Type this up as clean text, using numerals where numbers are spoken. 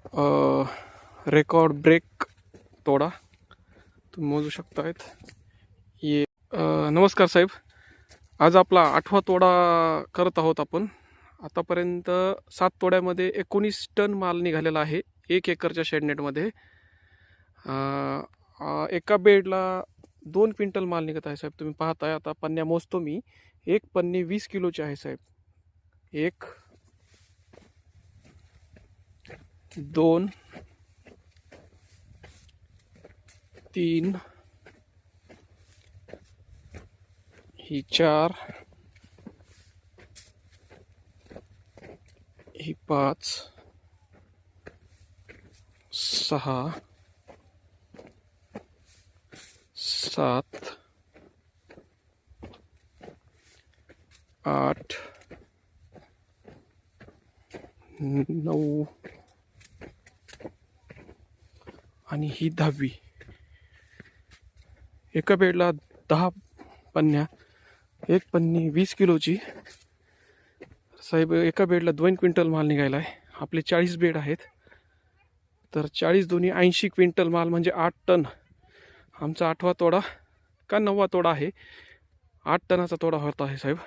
Record break तोडा तुम्ही मोजू शकतायत. ये नमस्कार साहेब, आज आपला 8वा तोडा करत आहोत आपण. आतापर्यंत 7 तोड्यामध्ये 19 टन माल निघालेला आहे 1 एकरच्या शेडनेटमध्ये. एका बेडला 2 क्विंटल माल निघत आहे साहेब. तुम्ही पाहताय आता पन्न्या मोजतो मी. एक पन्नी 20 किलोची आहे साहेब. 1 2 3 ही 4 ही 5 6 7 8 9 आणि ही 10वी. एका बेडला 10 पन्न्या, एक पन्नी 20 किलोची साहेब. एका बेडला 2 क्विंटल माल निघायला आहे. आपले 40 बेड आहेत, तर 40 दोन्ही 80 क्विंटल माल म्हणजे 8 टन. आमचा 8वा तोडा का 9वा तोडा आहे. 8 टनाचा तोडा होत आहे साहेब.